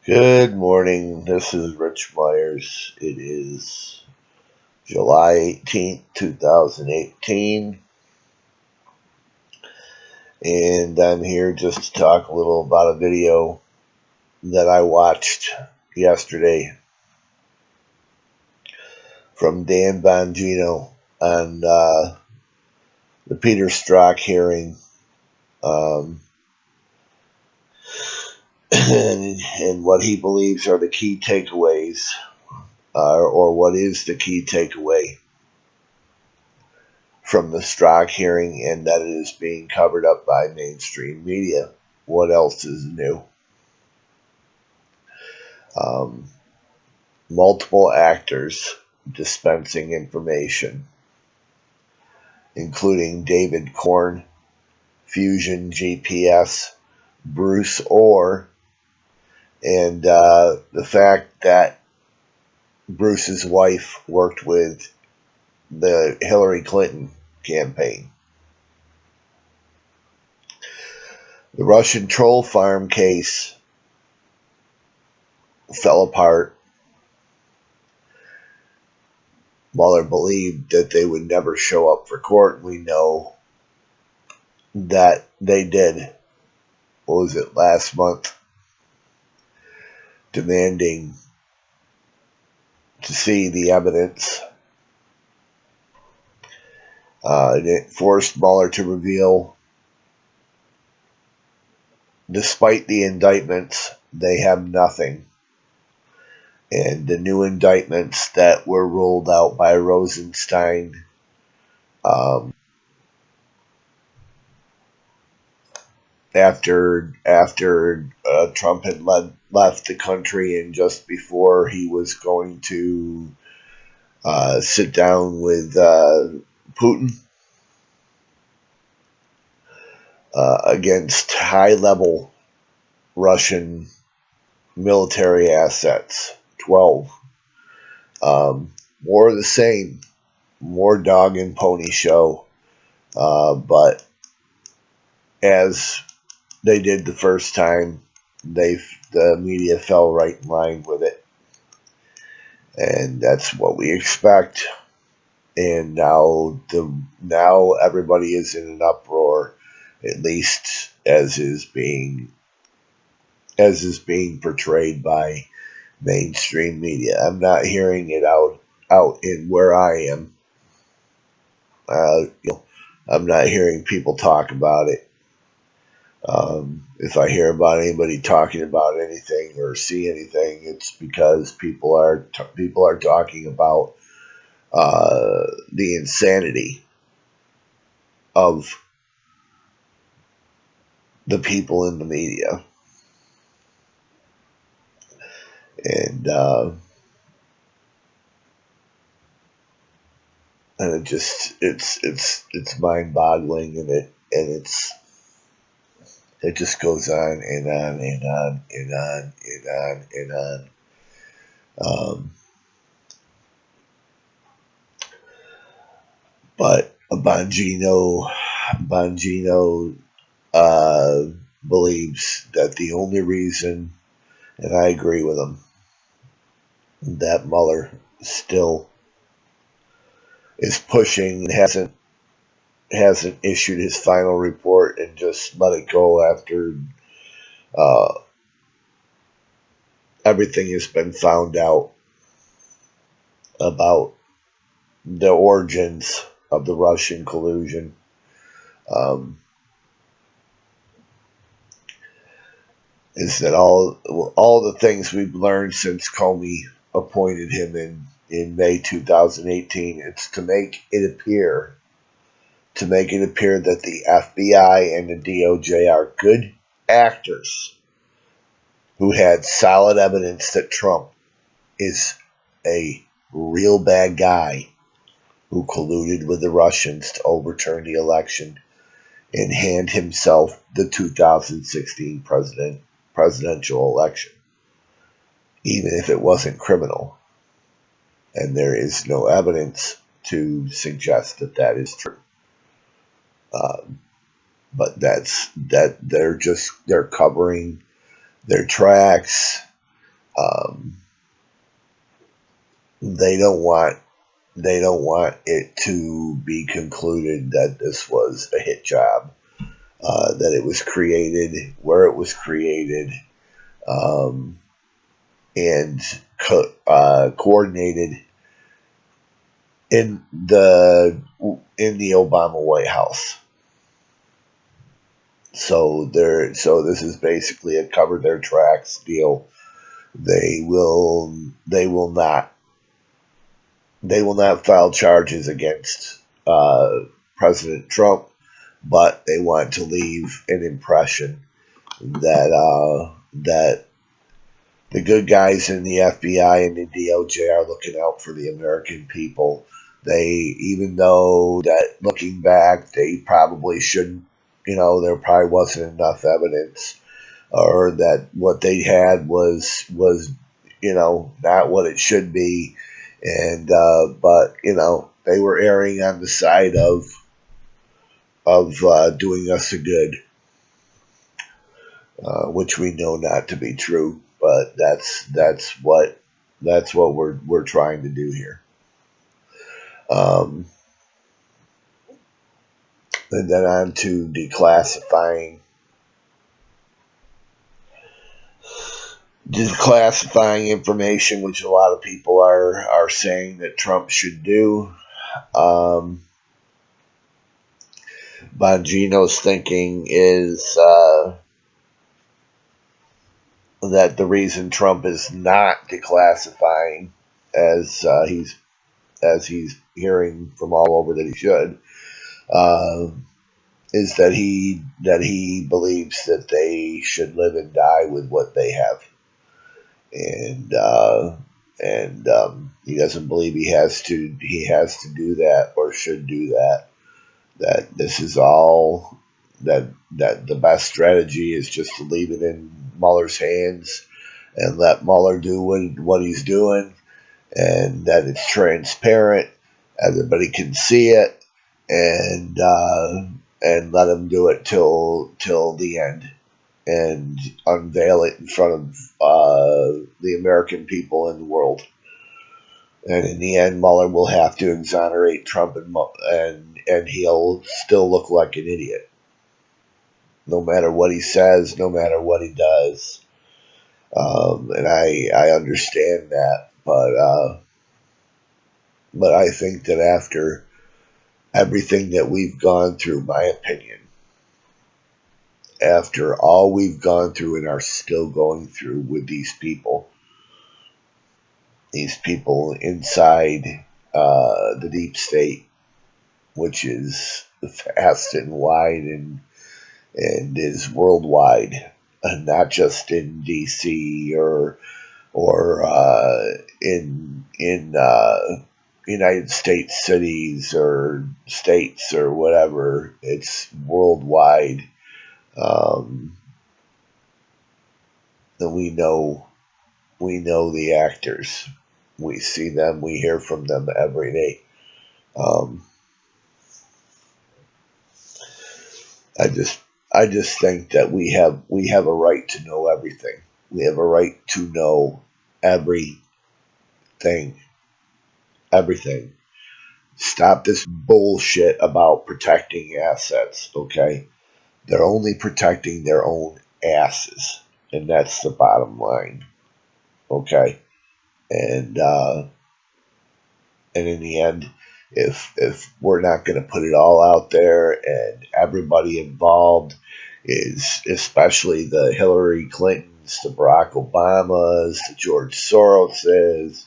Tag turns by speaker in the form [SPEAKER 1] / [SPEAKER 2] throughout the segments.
[SPEAKER 1] Good morning. This is Rich Myers. It is July 18th, 2018, and I'm here just to talk a little about a video that I watched yesterday from Dan Bongino on the Peter Strzok hearing, and what he believes are the key takeaways, or what is the key takeaway from the Strzok hearing, and that it is being covered up by mainstream media. What else is new? Multiple actors dispensing information, including David Korn, Fusion GPS, Bruce Orr, and the fact that Bruce's wife worked with the Hillary Clinton campaign. The Russian troll farm case fell apart. Mueller believed that they would never show up for court. We know that they did. What was it, last month? Demanding to see the evidence. It forced Mueller to reveal, despite the indictments, they have nothing. And the new indictments that were rolled out by Rosenstein after Trump had left the country, and just before he was going to sit down with Putin against high-level Russian military assets. 12. More of the same. More dog and pony show. But as they did the first time, the media fell right in line with it. And that's what we expect. And now everybody is in an uproar, at least as is being portrayed by mainstream media. I'm not hearing it out in where I am. I'm not hearing people talk about it. If I hear about anybody talking about anything or see anything, it's because people are talking about the insanity of the people in the media. And it's mind-boggling, and it just goes on and on and on and on and on and on. But Bongino believes that the only reason, and I agree with him, that Mueller still is pushing and hasn't issued his final report and just let it go after everything has been found out about the origins of the Russian collusion. Is that all the things we've learned since Comey appointed him in May 2018? It's to make it appear that the FBI and the DOJ are good actors who had solid evidence that Trump is a real bad guy who colluded with the Russians to overturn the election and hand himself the 2016 presidential election, even if it wasn't criminal. And there is no evidence to suggest that is true. But they're covering their tracks. Um, they don't want it to be concluded that this was a hit job, that it was created where it was created, um, and coordinated in the Obama White House. So this is basically a cover their tracks deal. They will not file charges against President Trump, but they want to leave an impression that the good guys in the FBI and the DOJ are looking out for the American people. Even though that looking back, they probably shouldn't, there probably wasn't enough evidence, or that what they had was not what it should be, and but they were erring on the side of doing us a good, which we know not to be true, but that's what we're trying to do here. And then on to declassifying information, which a lot of people are saying that Trump should do. Bongino's thinking is that the reason Trump is not declassifying, as he's hearing from all over that he should, is that he believes that they should live and die with what they have, and he doesn't believe he has to do that or should do that. That this is all that the best strategy is just to leave it in Mueller's hands and let Mueller do what he's doing, and that it's transparent, everybody can see it, and let him do it till the end, and unveil it in front of the American people and the world. And in the end, Mueller will have to exonerate Trump, and he'll still look like an idiot, no matter what he says, no matter what he does. And I understand that, but I think that after everything that we've gone through, my opinion, after all we've gone through and are still going through with these people inside the deep state, which is vast and wide and is worldwide, not just in D.C. or in United States cities or states or whatever. It's worldwide. And we know the actors. We see them. We hear from them every day. I just think that we have a right to know everything. We have a right to know everything. Everything. Stop this bullshit about protecting assets, okay? They're only protecting their own asses, and that's the bottom line, okay? And in the end, if we're not going to put it all out there, and everybody involved is, especially the Hillary Clintons, the Barack Obamas, the George Soroses,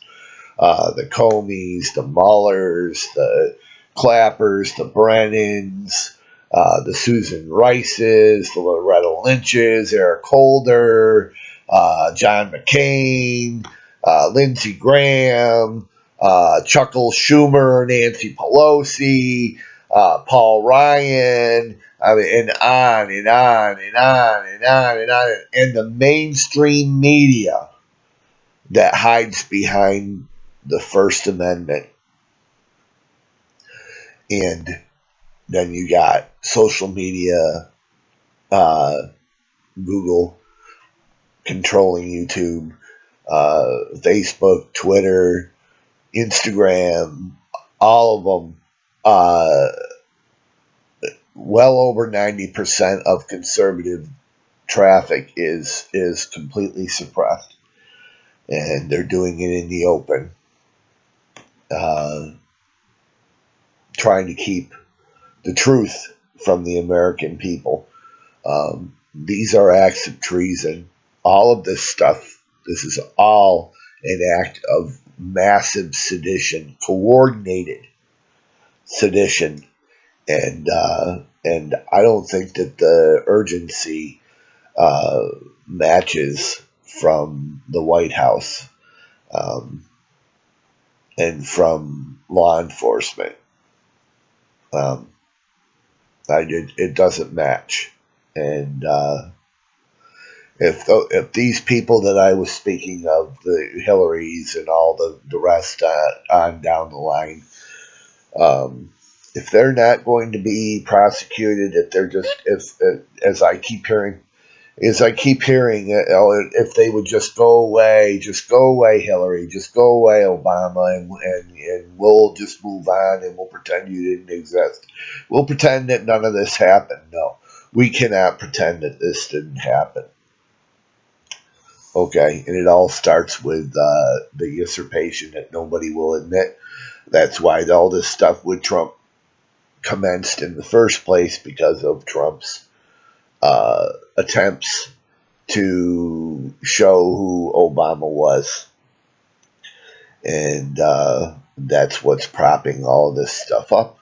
[SPEAKER 1] the Comeys, the Muellers, the Clappers, the Brennans, the Susan Rices, the Loretta Lynches, Eric Holder, John McCain, Lindsey Graham, Chuckle Schumer, Nancy Pelosi, Paul Ryan, I mean, and on and on and on and on and on, and the mainstream media that hides behind the First Amendment. And then you got social media, Google controlling YouTube, Facebook, Twitter, Instagram, all of them. Well over 90% of conservative traffic is completely suppressed, and they're doing it in the open, uh, trying to keep the truth from the American people. These are acts of treason. All of this stuff, this is all an act of massive sedition, coordinated sedition, and I don't think that the urgency matches from the White House um, and from law enforcement. Um, it doesn't match, and if these people that I was speaking of, the Hillarys and all the rest on down the line, if they're not going to be prosecuted, if they're just if as I keep hearing, if they would just go away, Hillary, just go away, Obama, and we'll just move on and we'll pretend you didn't exist. We'll pretend that none of this happened. No, we cannot pretend that this didn't happen. Okay, and it all starts with the usurpation that nobody will admit. That's why all this stuff with Trump commenced in the first place, because of Trump's attempts to show who Obama was. And that's what's propping all this stuff up.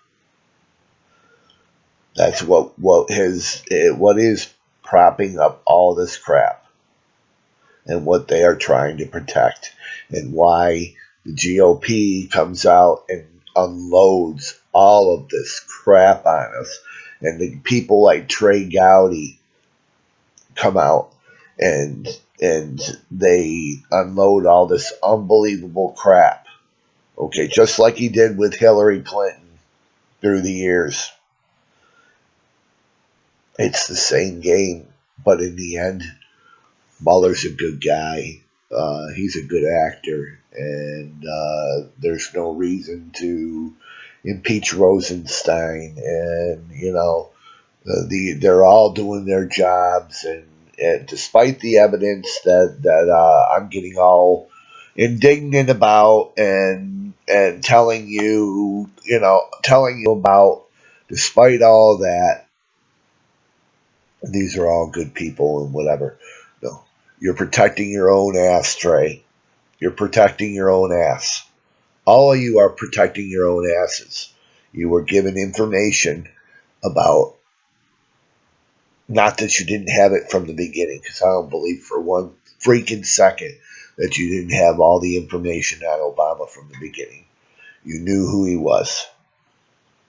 [SPEAKER 1] That's what is propping up all this crap, and what they are trying to protect, and why the GOP comes out and unloads all of this crap on us, and the people like Trey Gowdy come out and they unload all this unbelievable crap. Okay, just like he did with Hillary Clinton through the years. It's the same game, but in the end, Mueller's a good guy. He's a good actor, and there's no reason to impeach Rosenstein. And they're all doing their jobs, and despite the evidence that I'm getting all indignant about, and telling you about, despite all that, these are all good people and whatever. No, you're protecting your own ass, Trey. You're protecting your own ass. All of you are protecting your own asses. You were given information about, not that you didn't have it from the beginning, because I don't believe for one freaking second that you didn't have all the information on Obama from the beginning. You knew who he was.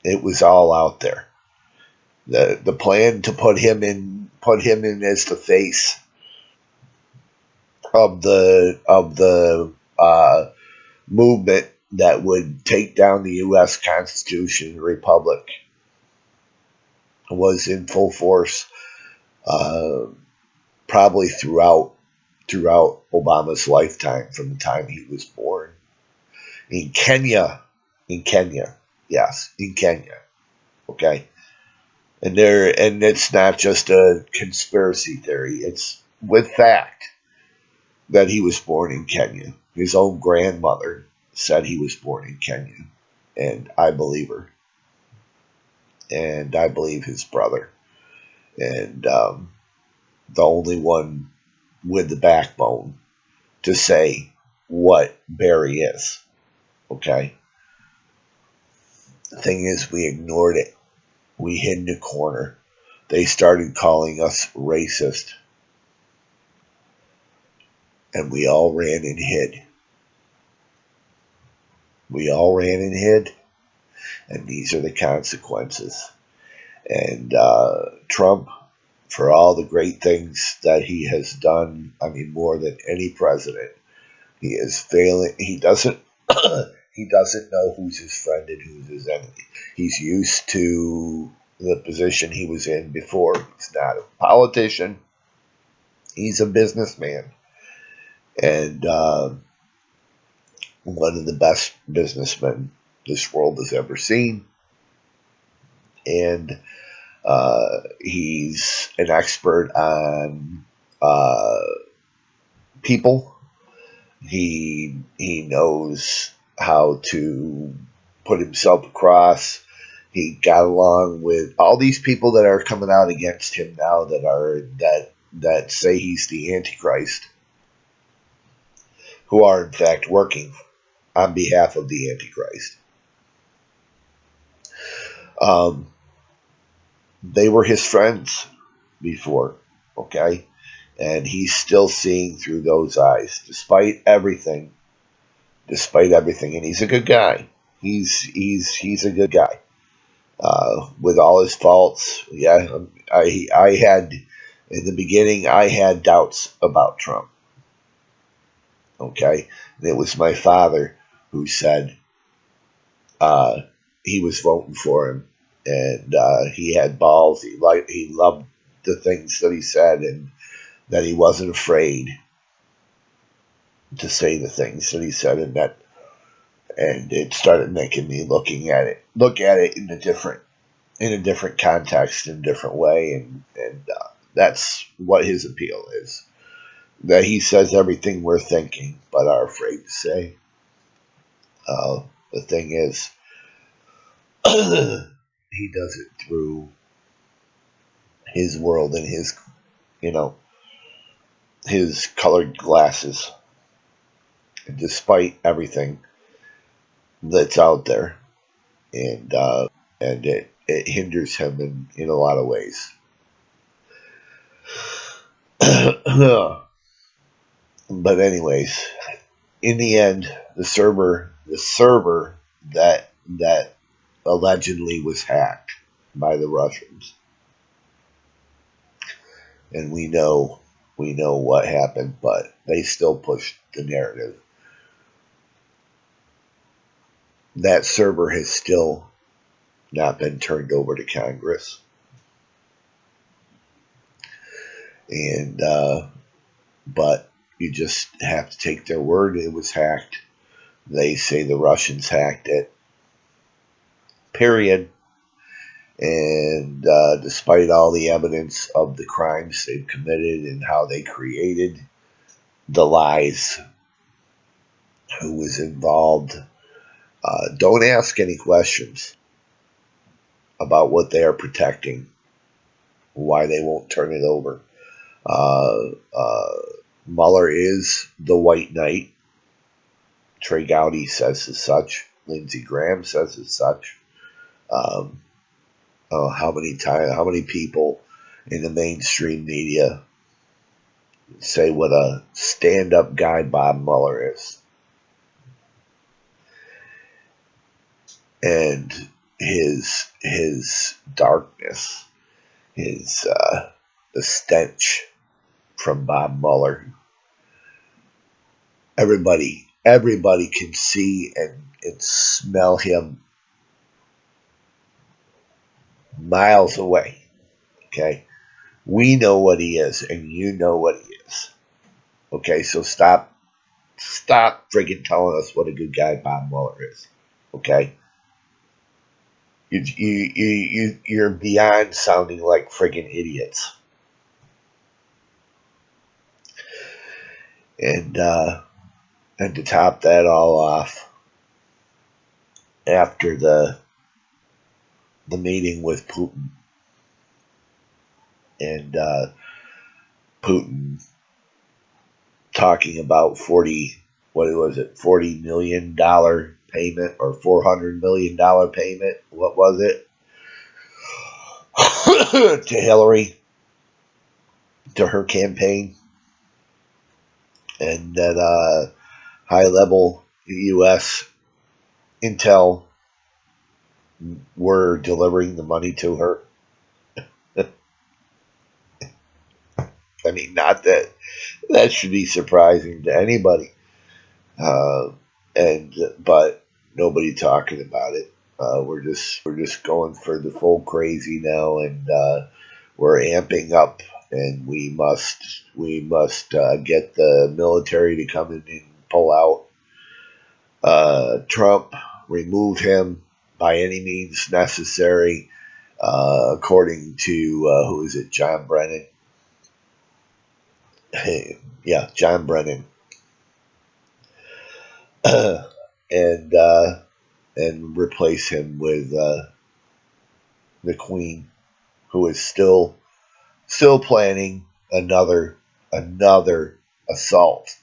[SPEAKER 1] It was all out there. The plan to put him in as the face of the movement that would take down the U.S. Constitution and Republic was in full force, probably throughout Obama's lifetime, from the time he was born in Kenya. Yes, in Kenya. Okay, and it's not just a conspiracy theory. It's with fact that he was born in Kenya. His own grandmother said he was born in Kenya, and I believe her, and I believe his brother, and the only one with the backbone to say what Barry is. Okay? The thing is, we ignored it. We hid in a corner. They started calling us racist, and we all ran and hid. We all ran and hid, and these are the consequences. And Trump, for all the great things that he has done, I mean, more than any president, he is failing. He doesn't he doesn't know who's his friend and who's his enemy. He's used to the position he was in before. He's not a politician. He's a businessman. and one of the best businessmen this world has ever seen. And he's an expert on people. He knows how to put himself across. He got along with all these people that are coming out against him now that say he's the Antichrist, who are in fact working on behalf of the Antichrist. They were his friends before, okay? And he's still seeing through those eyes, despite everything. And he's a good guy. He's a good guy. With all his faults, yeah, I had in the beginning I had doubts about Trump. Okay, and it was my father who said he was voting for him, and he had balls. He loved the things that he said, and that he wasn't afraid to say the things that he said, and it started making me look at it in a different context, in a different way, and that's what his appeal is. That he says everything we're thinking, but are afraid to say. The thing is, he does it through his world and his colored glasses. And despite everything that's out there, and it hinders him in a lot of ways. But anyways, in the end, the server that allegedly was hacked by the Russians, and we know what happened, but they still pushed the narrative. That server has still not been turned over to Congress, and but you just have to take their word. It was hacked. They say the Russians hacked it. Period. And despite all the evidence of the crimes they've committed and how they created the lies, who was involved, don't ask any questions about what they are protecting, why they won't turn it over. Mueller is the white knight. Trey Gowdy says as such. Lindsey Graham says as such. How many people in the mainstream media say what a stand-up guy Bob Mueller is, and his darkness, the stench from Bob Mueller. Everybody can see and smell him miles away. Okay, we know what he is, and you know what he is. Okay, so stop friggin' telling us what a good guy Bob Mueller is. Okay, you're beyond sounding like friggin' idiots. And to top that all off, after the meeting with Putin, and Putin talking about $40 million payment or $400 million payment. What was it? To Hillary, to her campaign, and that high-level U.S. intel were delivering the money to her. I mean, not that should be surprising to anybody, but nobody talking about it. We're just going for the full crazy now, and we're amping up and we must get the military to come in and pull out Trump, remove him by any means necessary, according to who is it, John Brennan? Yeah, John Brennan, and replace him with the Queen, who is still planning another assault,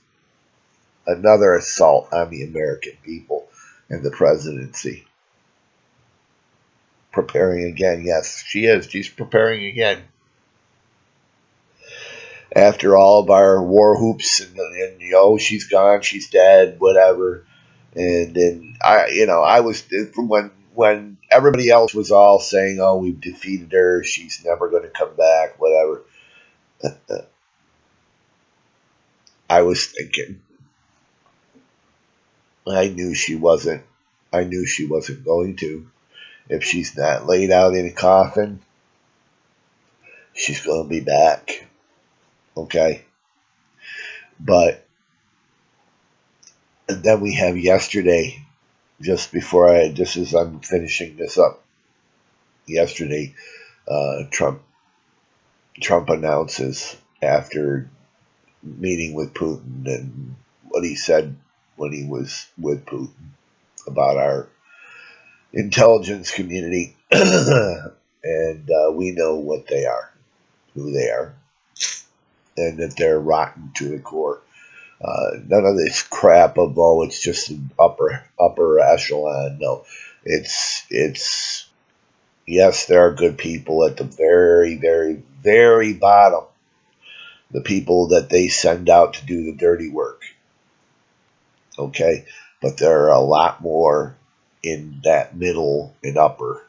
[SPEAKER 1] on the American people and the presidency. Preparing again. Yes, she is. She's preparing again. After all of our war hoops and she's gone, she's dead, whatever. And then I was from when everybody else was all saying, "Oh, we've defeated her. She's never going to come back," whatever. I was thinking, I knew she wasn't. I knew she wasn't going to. If she's not laid out in a coffin, she's going to be back. Okay. But and then we have yesterday, just as I'm finishing this up, yesterday, Trump announces, after meeting with Putin, and what he said when he was with Putin about our intelligence community, and we know what they are, who they are, and that they're rotten to the core. None of this crap of, oh, it's just an upper echelon. No, it's yes, there are good people at the very, very, very bottom. The people that they send out to do the dirty work. Okay, but there are a lot more in that middle and upper,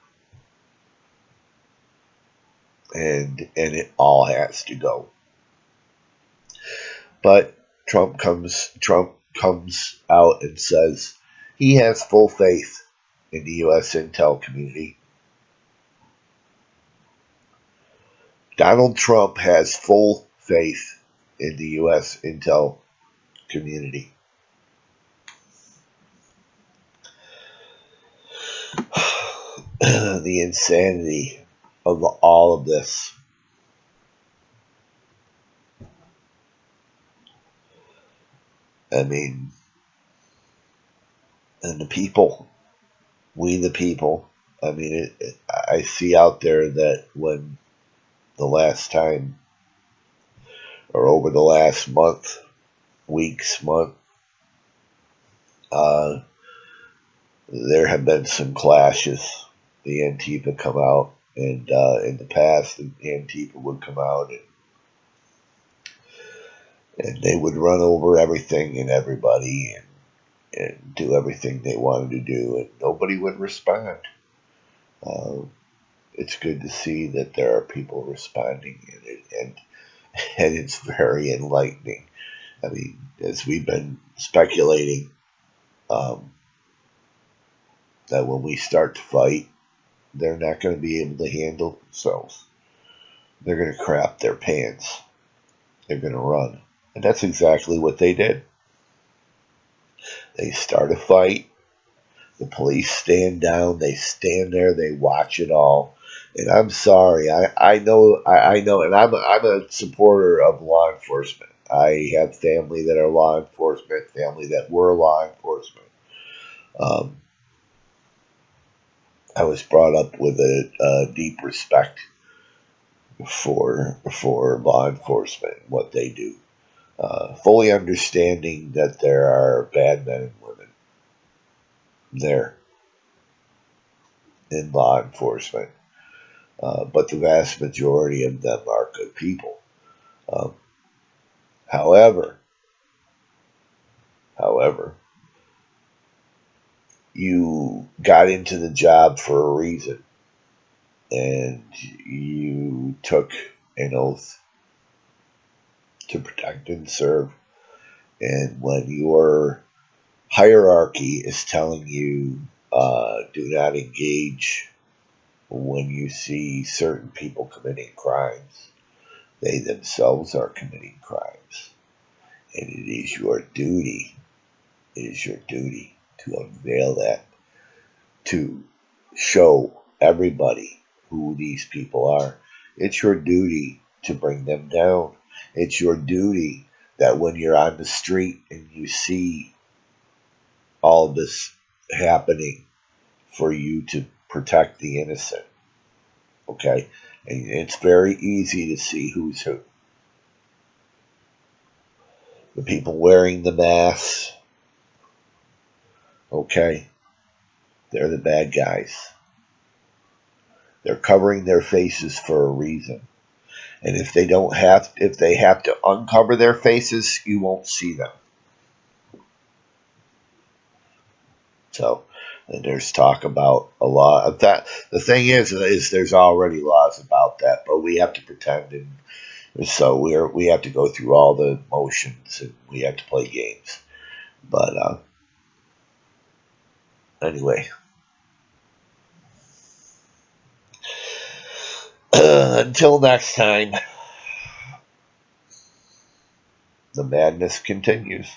[SPEAKER 1] and it all has to go. But Trump comes out and says he has full faith in the U.S. intel community. Donald Trump has full faith in the U.S. intel community. The insanity of all of this. I mean, and the people, we the people. I mean, I see out there that when the last time, or over the last month, there have been some clashes. The Antifa come out, and in the past, the Antifa would come out and they would run over everything and everybody, and do everything they wanted to do, and nobody would respond. It's good to see that there are people responding, and it's very enlightening. I mean, as we've been speculating, um, that when we start to fight, they're not going to be able to handle themselves. They're going to crap their pants. They're going to run. And that's exactly what they did. They start a fight. The police stand down. They stand there. They watch it all. And I'm sorry. I know, and I'm a supporter of law enforcement. I have family that are law enforcement, family that were law enforcement. I was brought up with a deep respect for law enforcement, what they do, fully understanding that there are bad men and women there in law enforcement, but the vast majority of them are good people. Um, however, you got into the job for a reason, and you took an oath to protect and serve. And when your hierarchy is telling you, do not engage when you see certain people committing crimes, They themselves are committing crimes. And it is your duty, to unveil that, to show everybody who these people are. It's your duty to bring them down. It's your duty that when you're on the street and you see all this happening, for you to protect the innocent. Okay? And it's very easy to see who's who. The people wearing the masks, okay, they're the bad guys. They're covering their faces for a reason. And if they have to uncover their faces, you won't see them. So, and there's talk about a law of that. The thing is there's already laws about that, but we have to pretend, and so we have to go through all the motions, and we have to play games. But anyway, until next time, the madness continues.